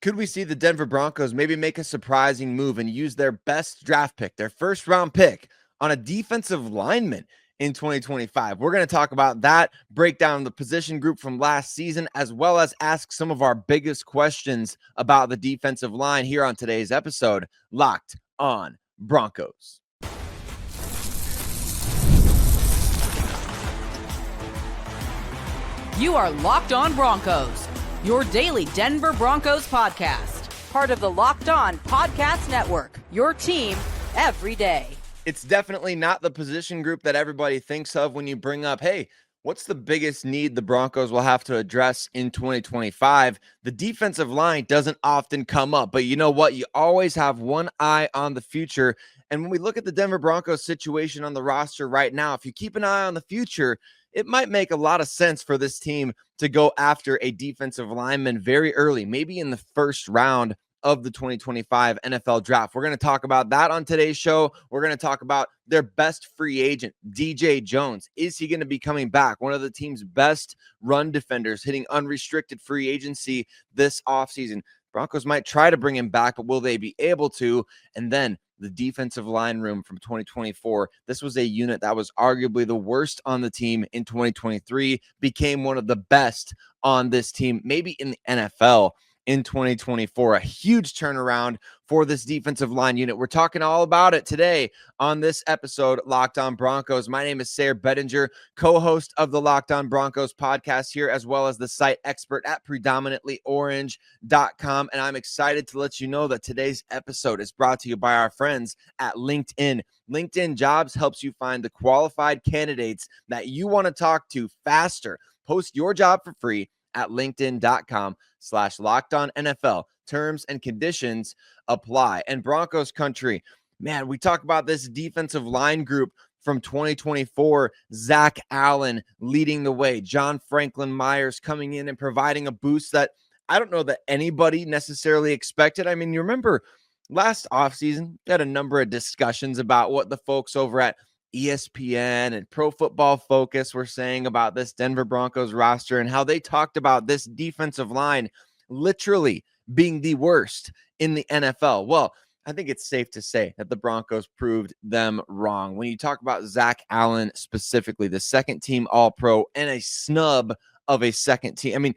Could we see the Denver Broncos maybe make a surprising move and use their best draft pick, their first round pick, on a defensive lineman in 2025? We're going to talk about that, break down the position group from last season, as well as ask some of our biggest questions about the defensive line here on today's episode, Locked on Broncos. You are Locked on Broncos, your daily Denver Broncos podcast. Part of the Locked on Podcast Network, your team every day. It's definitely not the position group that everybody thinks of when you bring up, hey, what's the biggest need the Broncos will have to address in 2025? The defensive line doesn't often come up, but you know what? You always have one eye on the future. And when we look at the Denver Broncos situation on the roster right now, if you keep an eye on the future, it might make a lot of sense for this team to go after a defensive lineman very early, maybe in the first round of the 2025 NFL draft. We're going to talk about that on today's show. We're going to talk about their best free agent, DJ Jones. Is he going to be coming back? One of the team's best run defenders, hitting unrestricted free agency this offseason. Broncos might try to bring him back, but will they be able to? And then the defensive line room from 2024. This was a unit that was arguably the worst on the team in 2023, became one of the best on this team, maybe in the NFL in 2024. A huge turnaround for this defensive line unit. We're talking all about it today on this episode, Locked on Broncos. My name is Sayre Bedinger, co-host of the Locked on Broncos podcast here, as well as the site expert at predominantlyorange.com. And I'm excited to let you know that today's episode is brought to you by our friends at LinkedIn. LinkedIn Jobs helps you find the qualified candidates that you want to talk to faster. Post your job for free at linkedin.com/LockedOnNFL. Terms and conditions apply. And Broncos Country, man, we talk about this defensive line group from 2024. Zach Allen leading the way. John Franklin Myers coming in and providing a boost that I don't know that anybody necessarily expected. I mean, you remember last offseason, we had a number of discussions about what the folks over at ESPN and Pro Football Focus were saying about this Denver Broncos roster and how they talked about this defensive line literally being the worst in the NFL. Well, I think it's safe to say that the Broncos proved them wrong. When you talk about Zach Allen specifically, the second team All-Pro and a snub of a second team. I mean,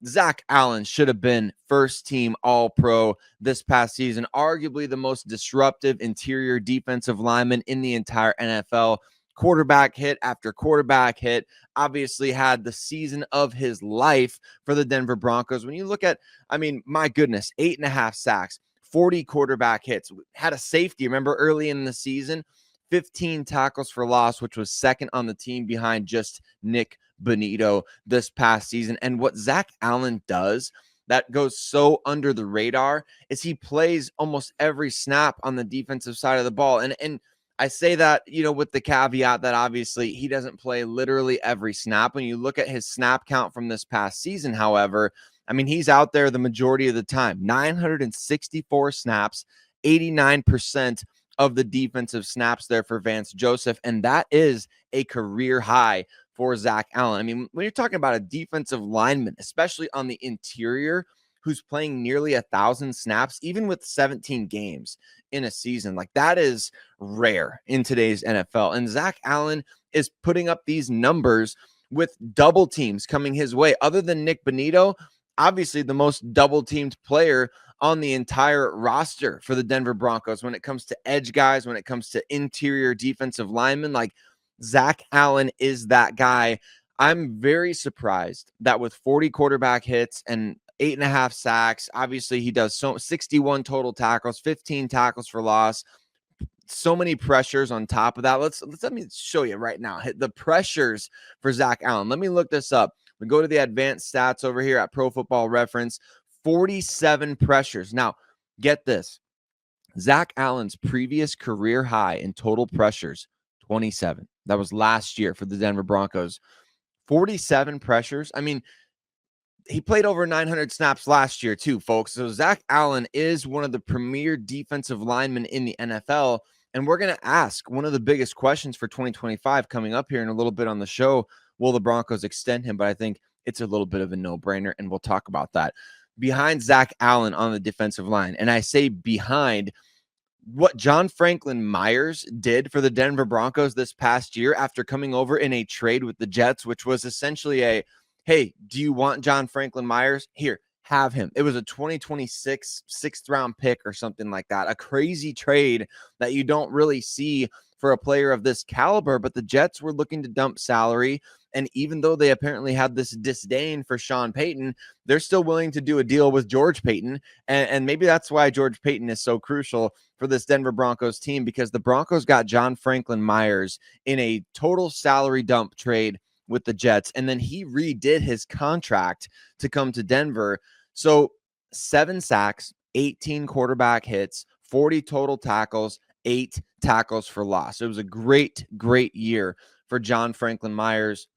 Zach Allen should have been first team All-Pro this past season, arguably the most disruptive interior defensive lineman in the entire NFL. Quarterback hit after quarterback hit, obviously had the season of his life for the Denver Broncos. When you look at, I mean, my goodness, 8.5 sacks, 40 quarterback hits, had a safety, remember early in the season, 15 tackles for loss, which was second on the team behind just Nick Bonito this past season. And what Zach Allen does that goes so under the radar is he plays almost every snap on the defensive side of the ball. And I say that, you know, with the caveat that obviously he doesn't play literally every snap. When you look at his snap count from this past season, however, I mean, he's out there the majority of the time, 964 snaps, 89% of the defensive snaps there for Vance Joseph. And that is a career high for Zach Allen. I mean, when you're talking about a defensive lineman, especially on the interior, who's playing nearly 1,000 snaps, even with 17 games in a season, like that is rare in today's NFL. And Zach Allen is putting up these numbers with double teams coming his way. Other than Nick Bonito, obviously the most double teamed player on the entire roster for the Denver Broncos when it comes to edge guys, when it comes to interior defensive linemen, like Zach Allen is that guy. I'm very surprised that with 40 quarterback hits and 8.5 sacks, obviously he does 61 total tackles, 15 tackles for loss, so many pressures on top of that. Let me show you right now. Hit the pressures for Zach Allen. Let me look this up. We go to the advanced stats over here at Pro Football Reference. 47 pressures. Now, get this. Zach Allen's previous career high in total pressures, 27. That was last year for the Denver Broncos. 47 pressures. I mean, he played over 900 snaps last year too, folks. So Zach Allen is one of the premier defensive linemen in the NFL. And we're going to ask one of the biggest questions for 2025 coming up here in a little bit on the show. Will the Broncos extend him? But I think it's a little bit of a no-brainer, and we'll talk about that. behind Zach Allen on the defensive line. And I say behind what John Franklin Myers did for the Denver Broncos this past year after coming over in a trade with the Jets, which was essentially a, hey, do you want John Franklin Myers? Here, have him. It was a 2026 sixth round pick or something like that. A crazy trade that you don't really see for a player of this caliber, but the Jets were looking to dump salary. And even though they apparently had this disdain for Sean Payton, they're still willing to do a deal with George Payton. And maybe that's why George Payton is so crucial for this Denver Broncos team, because the Broncos got John Franklin Myers in a total salary dump trade with the Jets. And then he redid his contract to come to Denver. So 7 sacks, 18 quarterback hits, 40 total tackles, 8 tackles for loss. It was a great, great year for John Franklin Myers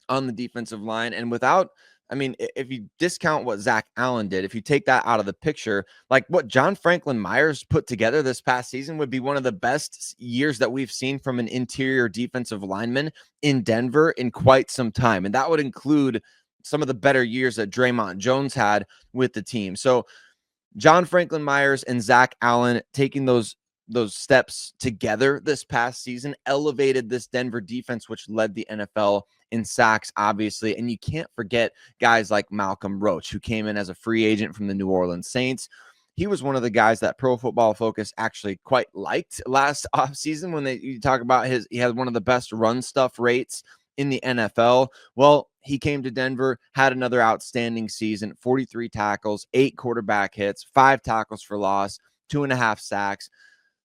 on the defensive line. And without, I mean, if you discount what Zach Allen did, if you take that out of the picture, like what John Franklin Myers put together this past season would be one of the best years that we've seen from an interior defensive lineman in Denver in quite some time. And that would include some of the better years that Draymond Jones had with the team. So John Franklin Myers and Zach Allen taking those steps together this past season elevated this Denver defense, which led the NFL in sacks, obviously. And you can't forget guys like Malcolm Roach, who came in as a free agent from the New Orleans Saints. He was one of the guys that Pro Football Focus actually quite liked last offseason when you talk about he had one of the best run stuff rates in the NFL. Well, he came to Denver, had another outstanding season, 43 tackles, 8 quarterback hits, 5 tackles for loss, 2.5 sacks.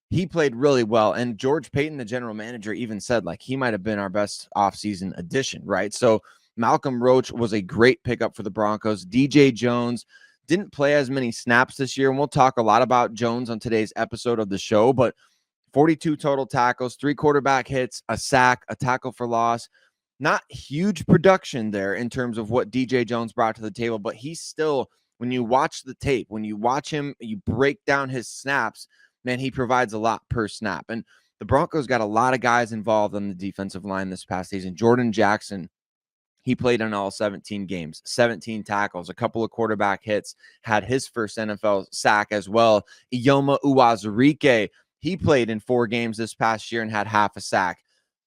He played really well. And George Payton, the general manager, even said like he might have been our best offseason addition, right? So Malcolm Roach was a great pickup for the Broncos. DJ Jones didn't play as many snaps this year, and we'll talk a lot about Jones on today's episode of the show, but 42 total tackles, 3 quarterback hits, a sack, a tackle for loss. Not huge production there in terms of what DJ Jones brought to the table, but he's still, when you watch the tape, when you watch him, you break down his snaps, man, he provides a lot per snap. And the Broncos got a lot of guys involved on the defensive line this past season. Jordan Jackson, he played in all 17 games, 17 tackles, a couple of quarterback hits, had his first NFL sack as well. Ioma Uwazurike, he played in 4 games this past year and had half a sack.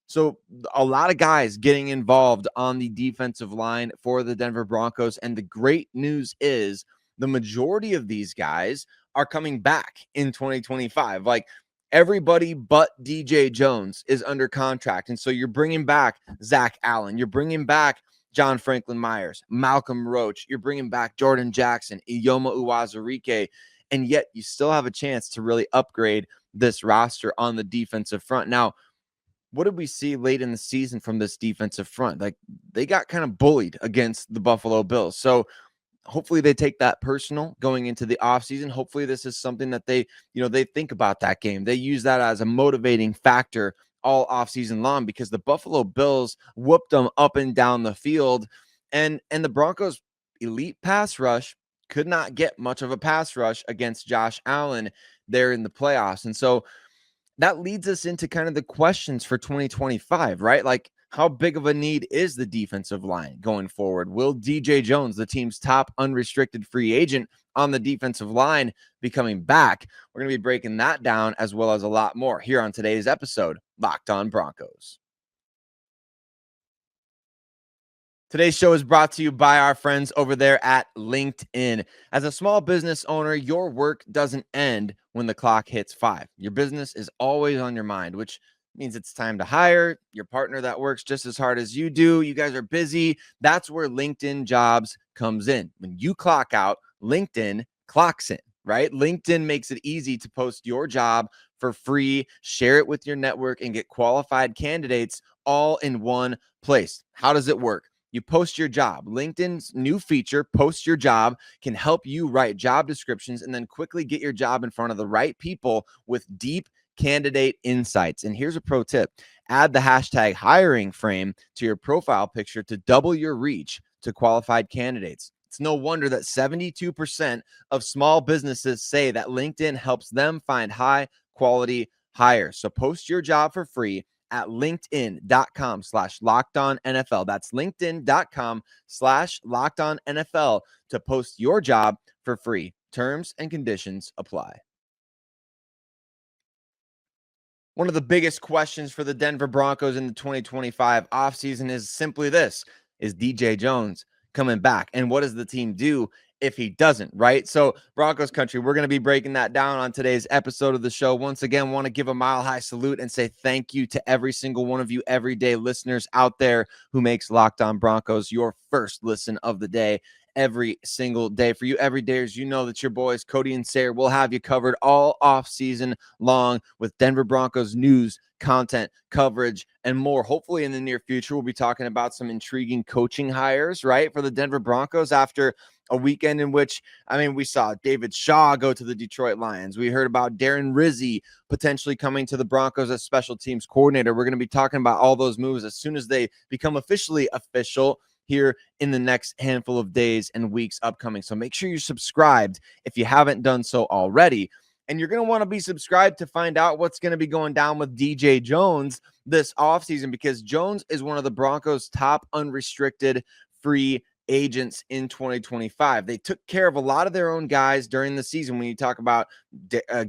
So a lot of guys getting involved on the defensive line for the Denver Broncos. And the great news is the majority of these guys are coming back in 2025. Like everybody but DJ Jones is under contract. And so you're bringing back Zach Allen. You're bringing back John Franklin Myers, Malcolm Roach. You're bringing back Jordan Jackson, Ioma Uwazurike. And yet you still have a chance to really upgrade this roster on the defensive front. Now, what did we see late in the season from this defensive front? Like they got kind of bullied against the Buffalo Bills. So hopefully they take that personal going into the offseason. Hopefully this is something that they think about that game. They use that as a motivating factor all offseason long, because the Buffalo Bills whooped them up and down the field. And the Broncos elite pass rush could not get much of a pass rush against Josh Allen there in the playoffs. And so that leads us into kind of the questions for 2025, right? Like, how big of a need is the defensive line going forward? Will DJ Jones, the team's top unrestricted free agent on the defensive line, be coming back? We're going to be breaking that down as well as a lot more here on today's episode, Locked On Broncos. Today's show is brought to you by our friends over there at LinkedIn. As a small business owner, your work doesn't end when the clock hits 5. Your business is always on your mind, which means it's time to hire your partner that works just as hard as you do. You guys are busy. That's where LinkedIn Jobs comes in. When you clock out, LinkedIn clocks in, right? LinkedIn makes it easy to post your job for free, share it with your network, and get qualified candidates all in one place. How does it work? You post your job. LinkedIn's new feature, Post Your Job, can help you write job descriptions and then quickly get your job in front of the right people with deep candidate insights. And here's a pro tip. Add the hashtag hiring frame to your profile picture to double your reach to qualified candidates. It's no wonder that 72% of small businesses say that LinkedIn helps them find high quality hires. So post your job for free at linkedin.com/lockedonnfl. That's linkedin.com/lockedonnfl to post your job for free. Terms and conditions apply. One of the biggest questions for the Denver Broncos in the 2025 offseason is simply this: is DJ Jones coming back? And what does the team do if he doesn't, right? So, Broncos Country, we're going to be breaking that down on today's episode of the show. Once again, want to give a mile-high salute and say thank you to every single one of you everyday listeners out there who makes Locked On Broncos your first listen of the day every single day. For you everydayers, you know that your boys Cody and Sayre will have you covered all off season long with Denver Broncos news, content, coverage, and more. Hopefully in the near future, we'll be talking about some intriguing coaching hires, right, for the Denver Broncos after a weekend in which, we saw David Shaw go to the Detroit Lions. We heard about Darren Rizzi potentially coming to the Broncos as special teams coordinator. We're going to be talking about all those moves as soon as they become officially official here in the next handful of days and weeks upcoming. So make sure you're subscribed if you haven't done so already. And you're going to want to be subscribed to find out what's going to be going down with DJ Jones this offseason, because Jones is one of the Broncos' top unrestricted free agents in 2025. They took care of a lot of their own guys during the season. When you talk about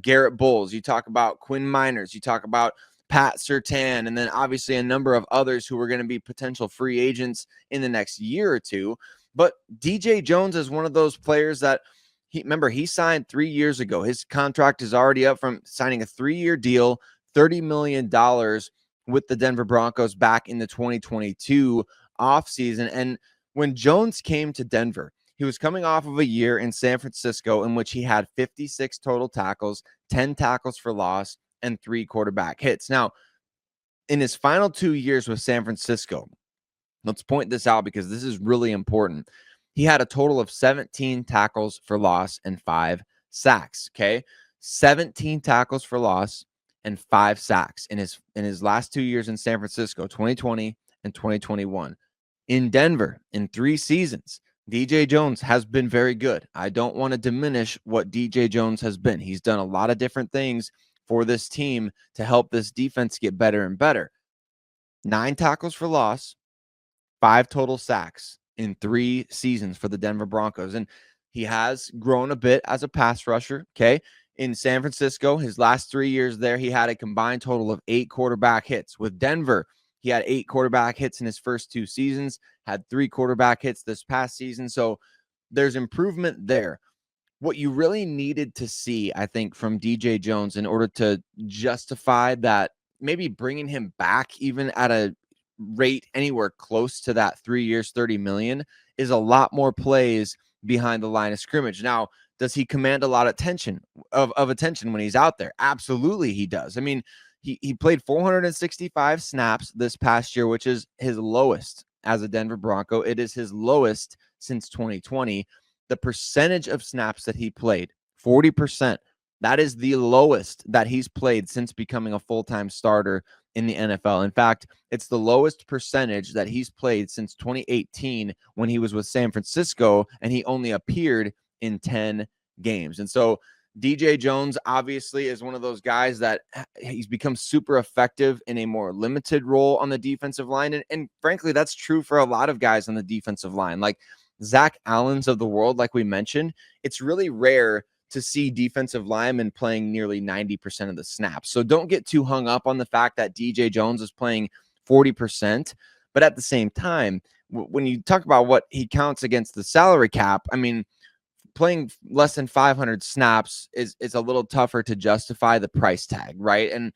Garrett Bowles, you talk about Quinn Miners, you talk about Pat Surtain, and then obviously a number of others who were going to be potential free agents in the next year or two. But DJ Jones is one of those players that he signed 3 years ago. His contract is already up from signing a 3-year deal, $30 million with the Denver Broncos back in the 2022 offseason. And when Jones came to Denver, he was coming off of a year in San Francisco in which he had 56 total tackles, 10 tackles for loss, and 3 quarterback hits. Now, in his final 2 years with San Francisco, let's point this out because this is really important. He had a total of 17 tackles for loss and 5 sacks, okay? 17 tackles for loss and 5 sacks in his last 2 years in San Francisco, 2020 and 2021. In Denver, in 3 seasons, DJ Jones has been very good. I don't want to diminish what DJ Jones has been. He's done a lot of different things for this team to help this defense get better and better. 9 tackles for loss, 5 total sacks in 3 seasons for the Denver Broncos. And he has grown a bit as a pass rusher, okay? In San Francisco, his last 3 years there, he had a combined total of 8 quarterback hits. With Denver, he had 8 quarterback hits in his first 2 seasons, had 3 quarterback hits this past season. So there's improvement there. What you really needed to see, I think, from DJ Jones in order to justify that, maybe bringing him back even at a rate anywhere close to that 3 years, $30 million, is a lot more plays behind the line of scrimmage. Now, does he command a lot of attention when he's out there? Absolutely, he does. He played 465 snaps this past year, which is his lowest as a Denver Bronco. It is his lowest since 2020. The percentage of snaps that he played, 40%. That is the lowest that he's played since becoming a full-time starter in the NFL. In fact, it's the lowest percentage that he's played since 2018 when he was with San Francisco, and he only appeared in 10 games. And so DJ Jones obviously is one of those guys that he's become super effective in a more limited role on the defensive line. And frankly, that's true for a lot of guys on the defensive line. Like Zach Allen's of the world, like we mentioned, it's really rare to see defensive linemen playing nearly 90% of the snaps. So don't get too hung up on the fact that DJ Jones is playing 40%. But at the same time, when you talk about what he counts against the salary cap, playing less than 500 snaps is a little tougher to justify the price tag, right? And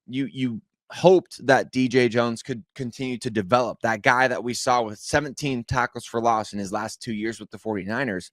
you hoped that DJ Jones could continue to develop that guy that we saw with 17 tackles for loss in his last 2 years with the 49ers.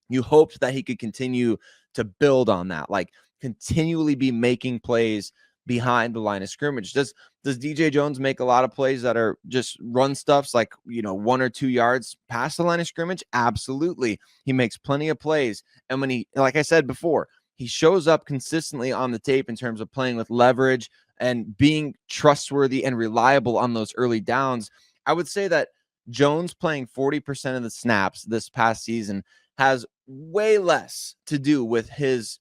You hoped that he could continue to build on that, like continually be making plays behind the line of scrimmage. Does DJ Jones make a lot of plays that are just run stuffs, like 1 or 2 yards past the line of scrimmage? Absolutely. He makes plenty of plays. And when he, like I said before, he shows up consistently on the tape in terms of playing with leverage and being trustworthy and reliable on those early downs. I would say that Jones playing 40% of the snaps this past season has way less to do with his,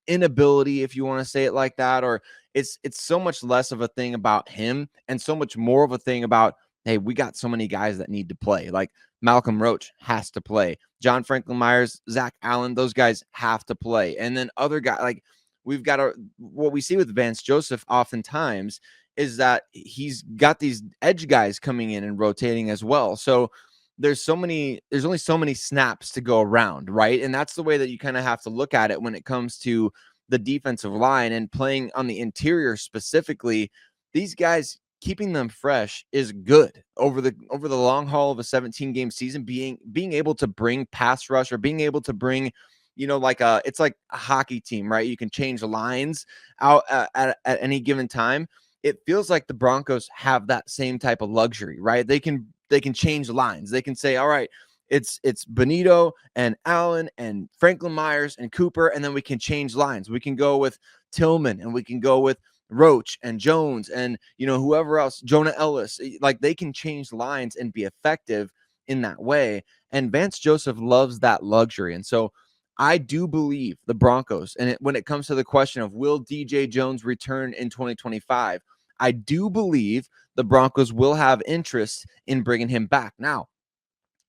inability, if you want to say it like that, or it's so much less of a thing about him and so much more of a thing about, hey, we got so many guys that need to play. Like Malcolm Roach has to play. John Franklin Myers, Zach Allen, those guys have to play. And then other guys, like we've got what we see with Vance Joseph oftentimes is that he's got these edge guys coming in and rotating as well. So there's only so many snaps to go around, right? And that's the way that you kind of have to look at it when it comes to the defensive line and playing on the interior specifically. These guys, keeping them fresh is good over the long haul of a 17-game season. Being able to bring pass rush, or being able to bring, it's like a hockey team, right? You can change lines out at any given time. It feels like the Broncos have that same type of luxury, right? They can change lines. They can say, all right, it's Benito and Allen and Franklin Myers and Cooper, and then we can change lines. We can go with Tillman, and we can go with Roach and Jones and, whoever else, Jonah Ellis. Like, they can change lines and be effective in that way. And Vance Joseph loves that luxury. And so I do believe the Broncos, and when it comes to the question of will DJ Jones return in 2025, I do believe the Broncos will have interest in bringing him back. Now,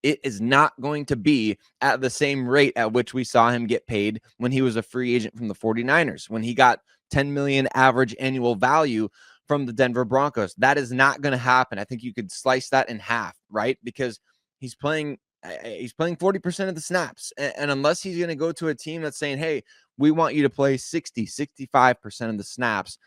it is not going to be at the same rate at which we saw him get paid when he was a free agent from the 49ers, when he got $10 million average annual value from the Denver Broncos. That is not going to happen. I think you could slice that in half, right? Because he's playing 40% of the snaps. And unless he's going to go to a team that's saying, hey, we want you to play 65% of the snaps,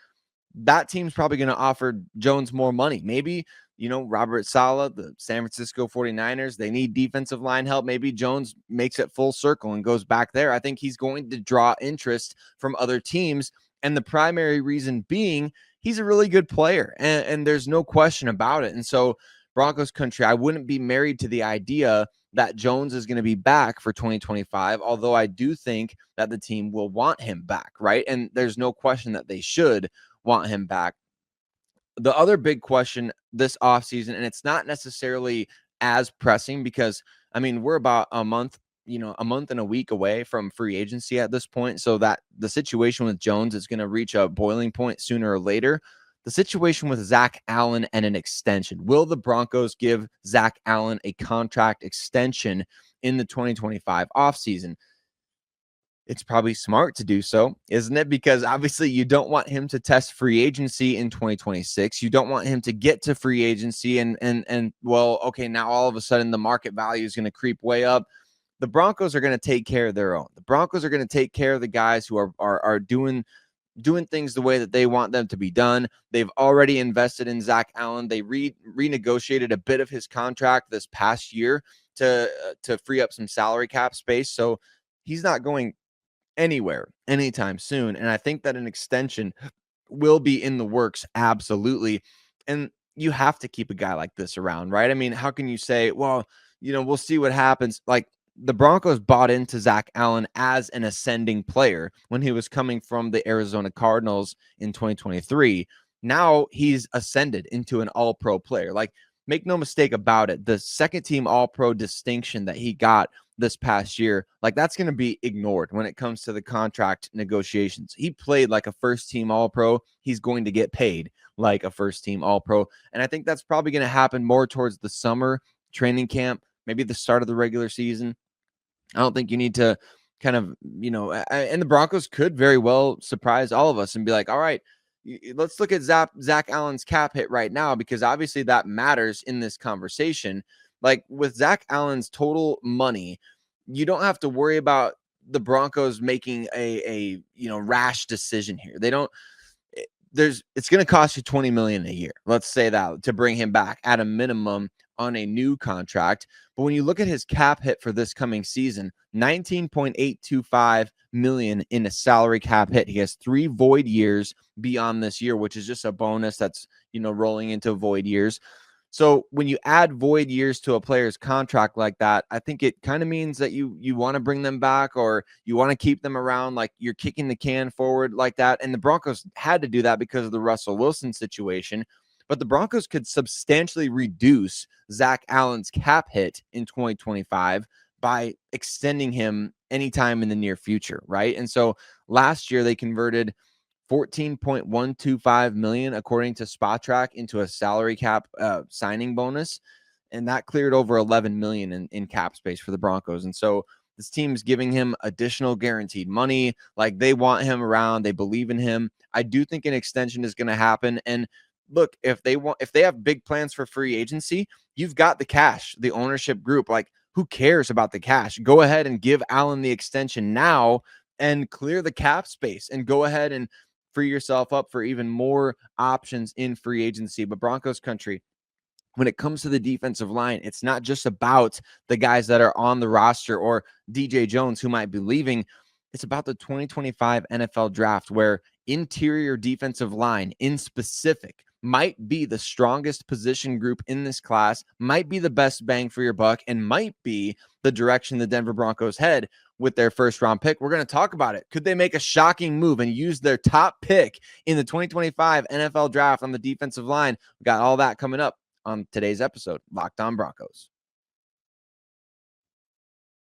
that team's probably going to offer Jones more money. Maybe, Robert Saleh, the San Francisco 49ers, they need defensive line help. Maybe Jones makes it full circle and goes back there. I think he's going to draw interest from other teams. And the primary reason being, he's a really good player. And there's no question about it. And so Broncos country, I wouldn't be married to the idea that Jones is going to be back for 2025, although I do think that the team will want him back, right? And there's no question that they should want him back. The other big question this offseason, and it's not necessarily as pressing because, we're about a month and a week away from free agency at this point. So that the situation with Jones is going to reach a boiling point sooner or later. The situation with Zach Allen and an extension. Will the Broncos give Zach Allen a contract extension in the 2025 offseason? It's probably smart to do so, isn't it? Because obviously you don't want him to test free agency in 2026. You don't want him to get to free agency and well, okay, now all of a sudden the market value is going to creep way up. The Broncos are going to take care of their own. The Broncos are going to take care of the guys who are doing things the way that they want them to be done. They've already invested in Zach Allen. They renegotiated a bit of his contract this past year to free up some salary cap space. So he's not going anywhere anytime soon. And I think that an extension will be in the works. Absolutely. And you have to keep a guy like this around, right? How can you say, well, we'll see what happens? Like, the Broncos bought into Zach Allen as an ascending player when he was coming from the Arizona Cardinals in 2023. Now he's ascended into an all-pro player. Like, make no mistake about it, the second team all-pro distinction that he got this past year, like, that's going to be ignored when it comes to the contract negotiations. He played like a first team all-pro. He's going to get paid like a first team all-pro. And I think that's probably going to happen more towards the summer training camp, maybe the start of the regular season. I don't think you need to kind of, and the Broncos could very well surprise all of us and be like, all right, let's look at Zach Allen's cap hit right now, because obviously that matters in this conversation. Like, with Zach Allen's total money, you don't have to worry about the Broncos making a rash decision here. They don't. It's going to cost you $20 million a year. Let's say that, to bring him back at a minimum on a new contract. But when you look at his cap hit for this coming season, $19.825 million in a salary cap hit. He has 3 void years beyond this year, which is just a bonus that's, rolling into void years. So when you add void years to a player's contract like that, I think it kind of means that you want to bring them back, or you want to keep them around. Like, you're kicking the can forward like that. And the Broncos had to do that because of the Russell Wilson situation. But the Broncos could substantially reduce Zach Allen's cap hit in 2025 by extending him anytime in the near future, right? And so last year they converted 14.125 million, according to SpotTrack, into a salary cap signing bonus, and that cleared over 11 million in cap space for the Broncos. And so this team's giving him additional guaranteed money. Like, they want him around, they believe in him. I do think an extension is going to happen. And look, if they have big plans for free agency, you've got the cash, the ownership group. Like, who cares about the cash? Go ahead and give Allen the extension now and clear the cap space and go ahead and free yourself up for even more options in free agency. But Broncos country, when it comes to the defensive line, it's not just about the guys that are on the roster or DJ Jones who might be leaving. It's about the 2025 NFL draft, where interior defensive line in specific might be the strongest position group in this class, might be the best bang for your buck, and might be the direction the Denver Broncos head with their first round pick. We're going to talk about it. Could they make a shocking move and use their top pick in the 2025 NFL draft on the defensive line? We got all that coming up on today's episode, Locked On Broncos.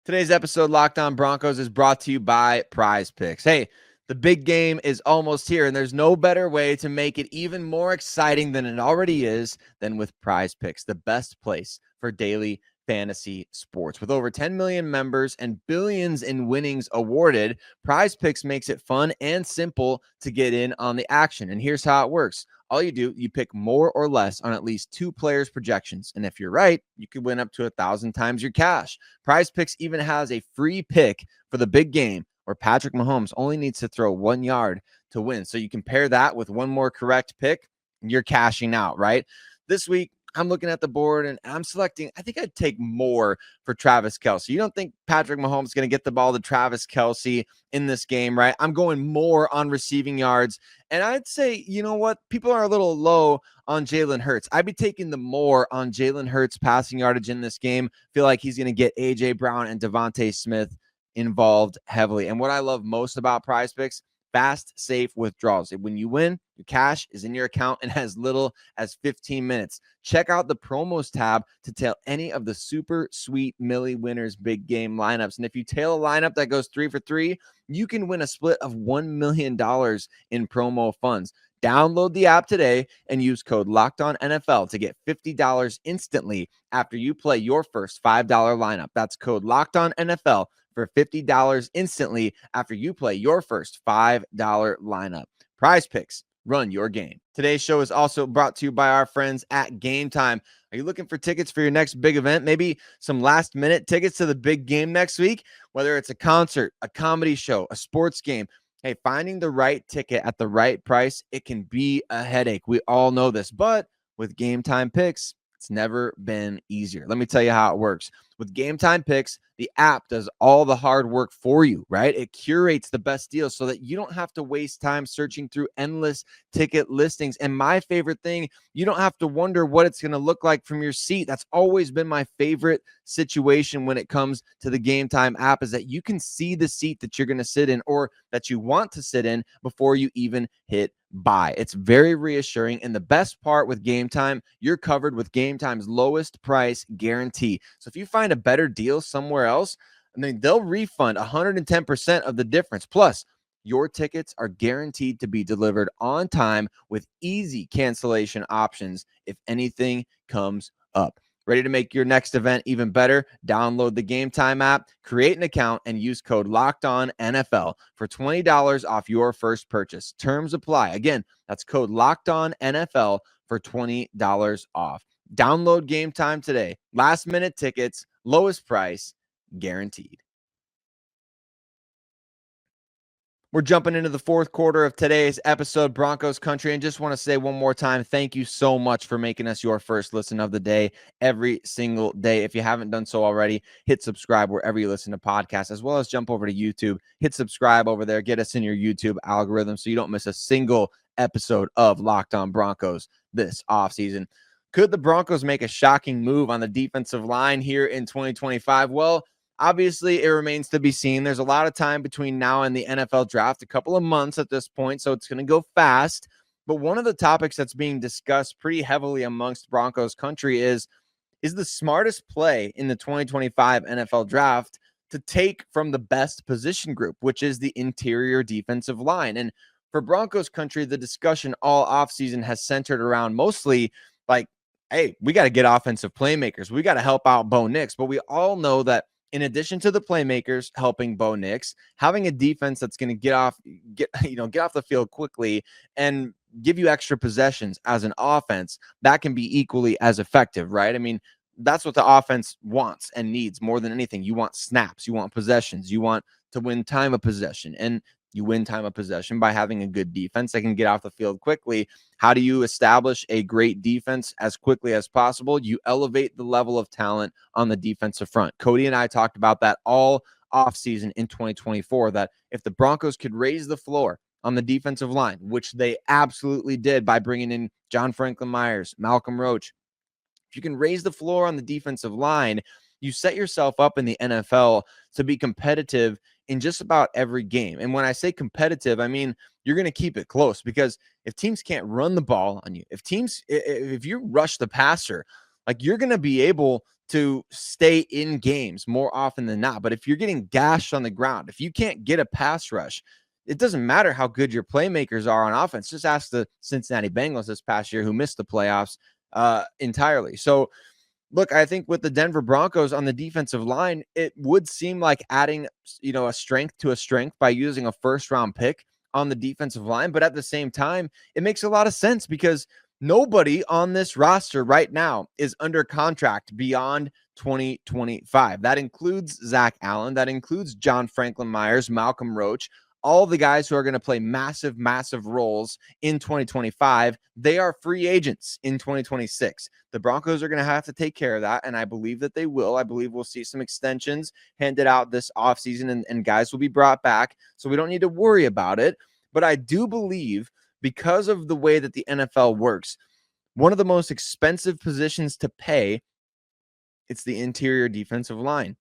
Today's episode, Locked On Broncos, is brought to you by PrizePicks. Hey, the big game is almost here, and there's no better way to make it even more exciting than it already is than with PrizePicks, the best place for daily fantasy sports. With over 10 million members and billions in winnings awarded, PrizePicks makes it fun and simple to get in on the action. And here's how it works. All you do, you pick more or less on at least two players' projections. And if you're right, you could win up to 1,000 times your cash. PrizePicks even has a free pick for the big game, where Patrick Mahomes only needs to throw 1 yard to win. So you can pair that with one more correct pick, and you're cashing out, right? This week, I'm looking at the board and I'm selecting, I think I'd take more for Travis Kelce. You don't think Patrick Mahomes is going to get the ball to Travis Kelce in this game, right? I'm going more on receiving yards. And I'd say, you know what? People are a little low on Jalen Hurts. I'd be taking the more on Jalen Hurts passing yardage in this game. Feel like he's going to get A.J. Brown and Devontae Smith involved heavily. And what I love most about PrizePicks, fast, safe withdrawals. When you win, your cash is in your account in as little as 15 minutes. Check out the promos tab to tail any of the super sweet Millie winners big game lineups. And if you tail a lineup that goes 3 for 3, you can win a split of $1 million in promo funds. Download the app today and use code LOCKEDONNFL to get $50 instantly after you play your first $5 lineup. That's code LOCKEDONNFL for $50 instantly after you play your first $5 lineup. PrizePicks, run your game. Today's show is also brought to you by our friends at Gametime. Are you looking for tickets for your next big event? Maybe some last minute tickets to the big game next week? Whether it's a concert, a comedy show, a sports game. Hey, finding the right ticket at the right price, it can be a headache. We all know this, but with Gametime Picks, it's never been easier. Let me tell you how it works. With Gametime Picks, the app does all the hard work for you, right? It curates the best deals so that you don't have to waste time searching through endless ticket listings. And my favorite thing, you don't have to wonder what it's going to look like from your seat. That's always been my favorite situation when it comes to the Gametime app, is that you can see the seat that you're going to sit in or that you want to sit in before you even hit buy. It's very reassuring. And the best part with Gametime, you're covered with Gametime's lowest price guarantee. So if you find a better deal somewhere else, I mean, they'll refund 110% of the difference. Plus, your tickets are guaranteed to be delivered on time with easy cancellation options if anything comes up. Ready to make your next event even better? Download the Gametime app, create an account, and use code LOCKEDONNFL for $20 off your first purchase. Terms apply. Again, that's code LOCKEDONNFL for $20 off. Download Gametime today. Last minute tickets, lowest price, guaranteed. We're jumping into the fourth quarter of today's episode, Broncos Country, and just want to say one more time, thank you so much for making us your first listen of the day every single day. If you haven't done so already, hit subscribe wherever you listen to podcasts, as well as jump over to YouTube, hit subscribe over there, get us in your YouTube algorithm so you don't miss a single episode of Locked On Broncos this offseason. Could the Broncos make a shocking move on the defensive line here in 2025? Well, obviously, it remains to be seen. There's a lot of time between now and the NFL draft, a couple of months at this point, so it's going to go fast. But one of the topics that's being discussed pretty heavily amongst Broncos country is is the smartest play in the 2025 NFL draft to take from the best position group, which is the interior defensive line. And for Broncos country, the discussion all offseason has centered around mostly like, hey, we got to get offensive playmakers. We got to help out Bo Nix. But we all know that in addition to the playmakers helping Bo Nix, having a defense that's going to get off the field quickly and give you extra possessions as an offense, that can be equally as effective, right? I mean, that's what the offense wants and needs more than anything. You want snaps, you want possessions, you want to win time of possession. And you win time of possession by having a good defense that can get off the field quickly. How do you establish a great defense as quickly as possible? You elevate the level of talent on the defensive front. Cody and I talked about that all offseason in 2024, that if the Broncos could raise the floor on the defensive line, which they absolutely did by bringing in John Franklin Myers, Malcolm Roach, if you can raise the floor on the defensive line, you set yourself up in the NFL to be competitive in just about every game. And when I say competitive, I mean you're going to keep it close, because if teams can't run the ball on you, if you rush the passer, like, you're going to be able to stay in games more often than not. But if you're getting gashed on the ground, if you can't get a pass rush, it doesn't matter how good your playmakers are on offense. Just ask the Cincinnati Bengals this past year, who missed the playoffs entirely. So look, I think with the Denver Broncos on the defensive line, it would seem like adding, a strength to a strength by using a first-round pick on the defensive line. But at the same time, it makes a lot of sense, because nobody on this roster right now is under contract beyond 2025. That includes Zach Allen. That includes John Franklin Myers, Malcolm Roach, all the guys who are going to play massive, massive roles in 2025. They are free agents in 2026. The Broncos are going to have to take care of that, and I believe that they will. I believe we'll see some extensions handed out this offseason, and guys will be brought back, so we don't need to worry about it. But I do believe, because of the way that the NFL works, one of the most expensive positions to pay, it's the interior defensive line.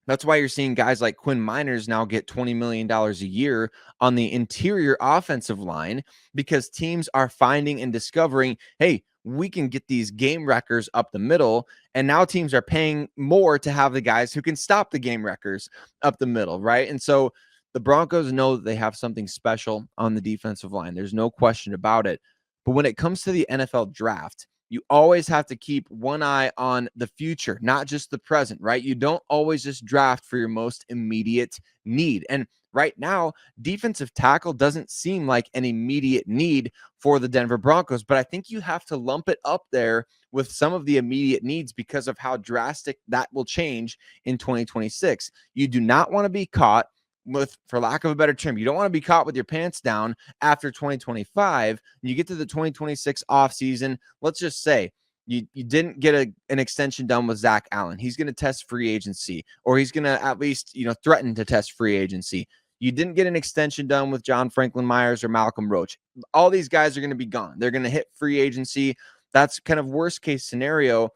That's why you're seeing guys like Quinn Miners now get $20 million a year on the interior offensive line, because teams are finding and discovering, hey, we can get these game wreckers up the middle. And now teams are paying more to have the guys who can stop the game wreckers up the middle, right? And so the Broncos know that they have something special on the defensive line. There's no question about it. But when it comes to the NFL draft, you always have to keep one eye on the future, not just the present, right? You don't always just draft for your most immediate need. And right now, defensive tackle doesn't seem like an immediate need for the Denver Broncos, but I think you have to lump it up there with some of the immediate needs because of how drastic that will change in 2026. You do not want to be caught with, for lack of a better term, you don't want to be caught with your pants down after 2025. You get to the 2026 offseason. Let's just say you didn't get an extension done with Zach Allen. He's going to test free agency, or he's going to at least, threaten to test free agency. You didn't get an extension done with John Franklin Myers or Malcolm Roach. All these guys are going to be gone. They're going to hit free agency. That's kind of worst case scenario.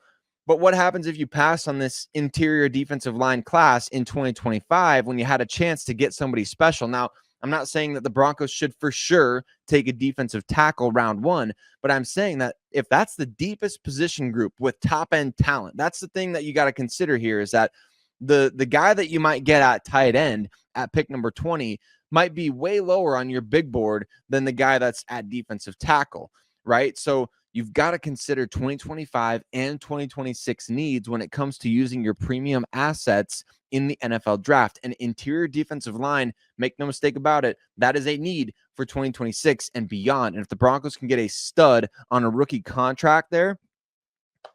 But what happens if you pass on this interior defensive line class in 2025 when you had a chance to get somebody special? Now, I'm not saying that the Broncos should for sure take a defensive tackle round one, but I'm saying that if that's the deepest position group with top-end talent, that's the thing that you got to consider here, is that the guy that you might get at tight end at pick number 20 might be way lower on your big board than the guy that's at defensive tackle, right? So you've got to consider 2025 and 2026 needs when it comes to using your premium assets in the NFL draft. And interior defensive line, make no mistake about it, that is a need for 2026 and beyond. And if the Broncos can get a stud on a rookie contract there,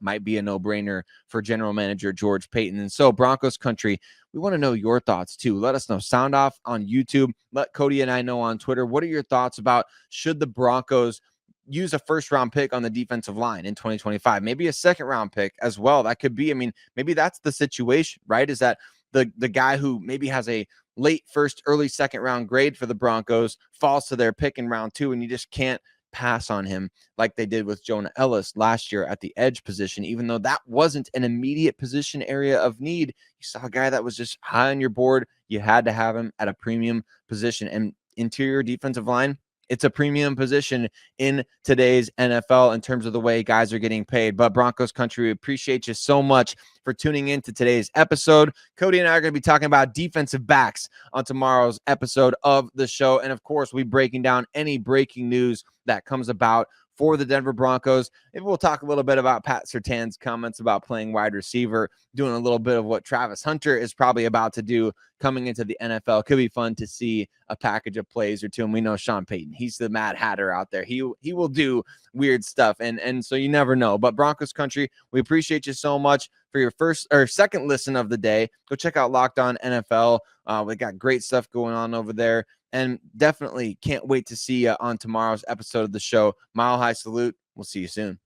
might be a no-brainer for general manager George Paton. And so, Broncos country, we want to know your thoughts too. Let us know. Sound off on YouTube. Let Cody and I know on Twitter. What are your thoughts about, should the Broncos use a first-round pick on the defensive line in 2025? Maybe a second-round pick as well. That could be, maybe that's the situation, right? Is that the guy who maybe has a late first, early second-round grade for the Broncos falls to their pick in round 2, and you just can't pass on him like they did with Jonah Ellis last year at the edge position, even though that wasn't an immediate position area of need. You saw a guy that was just high on your board. You had to have him at a premium position. And interior defensive line, it's a premium position in today's NFL in terms of the way guys are getting paid. But Broncos Country, we appreciate you so much for tuning in to today's episode. Cody and I are going to be talking about defensive backs on tomorrow's episode of the show. And of course, we'll be breaking down any breaking news that comes about for the Denver Broncos. Maybe we'll talk a little bit about Pat Surtain's comments about playing wide receiver, doing a little bit of what Travis Hunter is probably about to do coming into the NFL. Could be fun to see a package of plays or two. And we know Sean Payton, he's the Mad Hatter out there. He will do weird stuff. And so you never know. But Broncos Country, we appreciate you so much for your first or second listen of the day. Go check out Locked On NFL. We got great stuff going on over there. And definitely can't wait to see you on tomorrow's episode of the show. Mile High Salute. We'll see you soon.